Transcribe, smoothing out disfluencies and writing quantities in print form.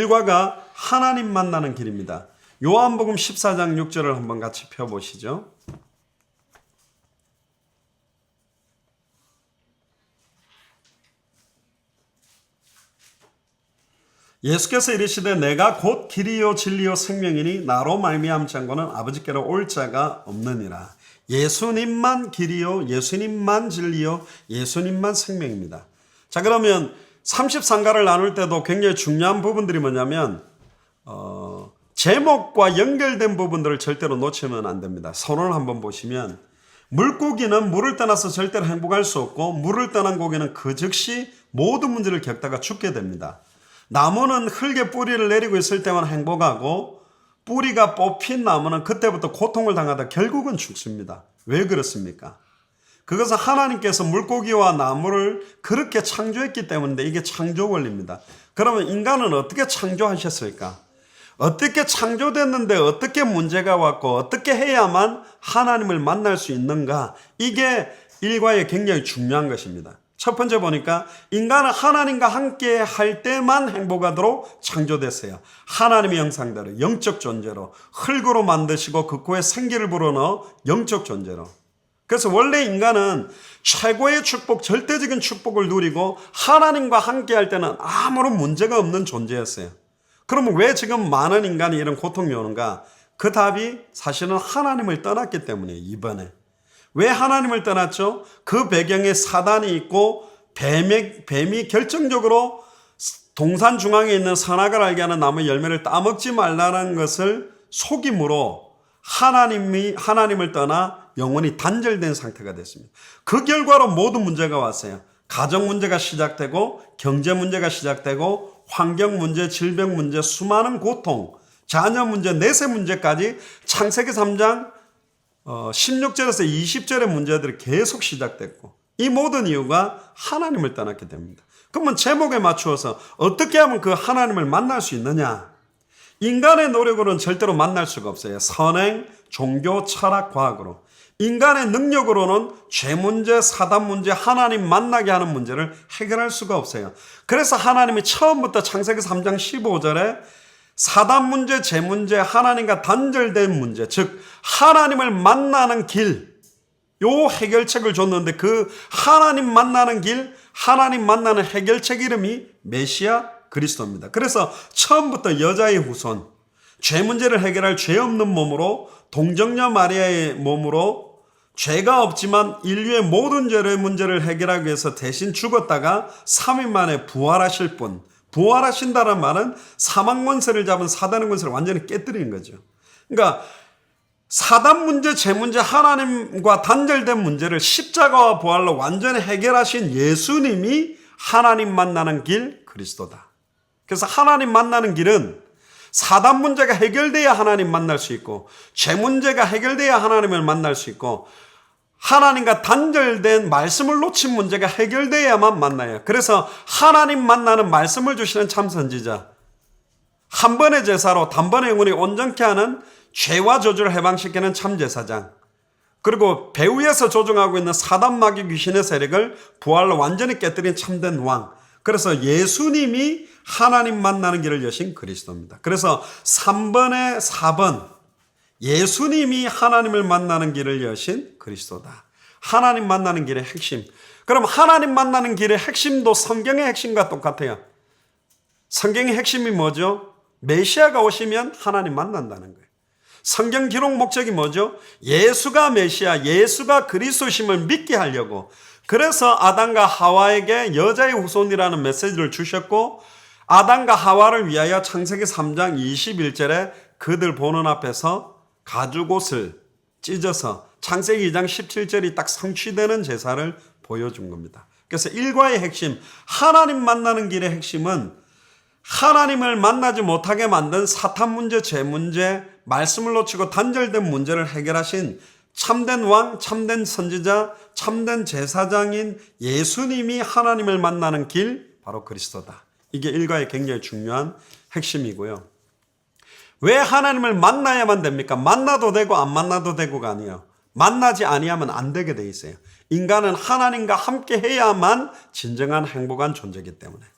일과가 하나님 만나는 길입니다. 요한복음 14장 6절을 한번 같이 펴보시죠. 예수께서 이르시되 내가 곧 길이요 진리요 생명이니 나로 말미암지 않고는 아버지께로 올 자가 없느니라. 예수님만 길이요, 예수님만 진리요, 예수님만 생명입니다. 자, 그러면 33가를 나눌 때도 굉장히 중요한 부분들이 뭐냐면 제목과 연결된 부분들을 절대로 놓치면 안 됩니다. 선언을 한번 보시면 물고기는 물을 떠나서 절대로 행복할 수 없고 물을 떠난 고기는 그 즉시 모든 문제를 겪다가 죽게 됩니다. 나무는 흙에 뿌리를 내리고 있을 때만 행복하고 뿌리가 뽑힌 나무는 그때부터 고통을 당하다 결국은 죽습니다. 왜 그렇습니까? 그것은 하나님께서 물고기와 나무를 그렇게 창조했기 때문인데 이게 창조 원리입니다. 그러면 인간은 어떻게 창조하셨을까? 어떻게 창조됐는데 어떻게 문제가 왔고 어떻게 해야만 하나님을 만날 수 있는가? 이게 일과에 굉장히 중요한 것입니다. 첫 번째 보니까 인간은 하나님과 함께 할 때만 행복하도록 창조됐어요. 하나님의 형상대로 영적 존재로 흙으로 만드시고 그 코에 생기를 불어넣어 영적 존재로. 그래서 원래 인간은 최고의 축복, 절대적인 축복을 누리고 하나님과 함께 할 때는 아무런 문제가 없는 존재였어요. 그러면 왜 지금 많은 인간이 이런 고통이 오는가? 그 답이 사실은 하나님을 떠났기 때문이에요. 이번에. 왜 하나님을 떠났죠? 그 배경에 사단이 있고 뱀이 결정적으로 동산 중앙에 있는 선악을 알게 하는 나무 열매를 따먹지 말라는 것을 속임으로 하나님을 떠나 영혼이 단절된 상태가 됐습니다. 그 결과로 모든 문제가 왔어요. 가정 문제가 시작되고 경제 문제가 시작되고 환경 문제, 질병 문제, 수많은 고통, 자녀 문제, 내세 문제까지 창세기 3장 16절에서 20절의 문제들이 계속 시작됐고 이 모든 이유가 하나님을 떠났기 때문입니다. 그러면 제목에 맞추어서 어떻게 하면 그 하나님을 만날 수 있느냐? 인간의 노력으로는 절대로 만날 수가 없어요. 선행, 종교, 철학, 과학으로. 인간의 능력으로는 죄 문제, 사단 문제, 하나님 만나게 하는 문제를 해결할 수가 없어요. 그래서 하나님이 처음부터 창세기 3장 15절에 사단 문제, 죄 문제, 하나님과 단절된 문제, 즉 하나님을 만나는 길, 요 해결책을 줬는데 그 하나님 만나는 길, 하나님 만나는 해결책 이름이 메시아 그리스도입니다. 그래서 처음부터 여자의 후손, 죄 문제를 해결할 죄 없는 몸으로 동정녀 마리아의 몸으로 죄가 없지만 인류의 모든 죄의 문제를 해결하기 위해서 대신 죽었다가 3일 만에 부활하실 분, 부활하신다는 말은 사망 권세를 잡은 사단의 권세를 완전히 깨뜨리는 거죠. 그러니까 사단 문제, 죄 문제, 하나님과 단절된 문제를 십자가와 부활로 완전히 해결하신 예수님이 하나님 만나는 길 그리스도다. 그래서 하나님 만나는 길은 사단 문제가 해결돼야 하나님 만날 수 있고 죄 문제가 해결돼야 하나님을 만날 수 있고 하나님과 단절된 말씀을 놓친 문제가 해결돼야만 만나요. 그래서 하나님 만나는 말씀을 주시는 참 선지자, 한 번의 제사로 단번에 영혼이 온전케 하는 죄와 저주를 해방시키는 참 제사장, 그리고 배후에서 조종하고 있는 사단 마귀 귀신의 세력을 부활로 완전히 깨뜨린 참된 왕. 그래서 예수님이 하나님 만나는 길을 여신 그리스도입니다. 그래서 3번에 4번 예수님이 하나님을 만나는 길을 여신 그리스도다. 하나님 만나는 길의 핵심. 그럼 하나님 만나는 길의 핵심도 성경의 핵심과 똑같아요. 성경의 핵심이 뭐죠? 메시아가 오시면 하나님 만난다는 거예요. 성경 기록 목적이 뭐죠? 예수가 메시아, 예수가 그리스도심을 믿게 하려고. 그래서 아담과 하와에게 여자의 후손이라는 메시지를 주셨고 아담과 하와를 위하여 창세기 3장 21절에 그들 보는 앞에서 가죽옷을 찢어서 창세기 2장 17절이 딱 성취되는 제사를 보여준 겁니다. 그래서 일과의 핵심, 하나님 만나는 길의 핵심은 하나님을 만나지 못하게 만든 사탄 문제, 죄 문제, 말씀을 놓치고 단절된 문제를 해결하신 참된 왕, 참된 선지자, 참된 제사장인 예수님이 하나님을 만나는 길, 바로 그리스도다. 이게 일과의 굉장히 중요한 핵심이고요. 왜 하나님을 만나야만 됩니까? 만나도 되고 안 만나도 되고가 아니에요. 만나지 아니하면 안 되게 돼 있어요. 인간은 하나님과 함께 해야만 진정한 행복한 존재이기 때문에.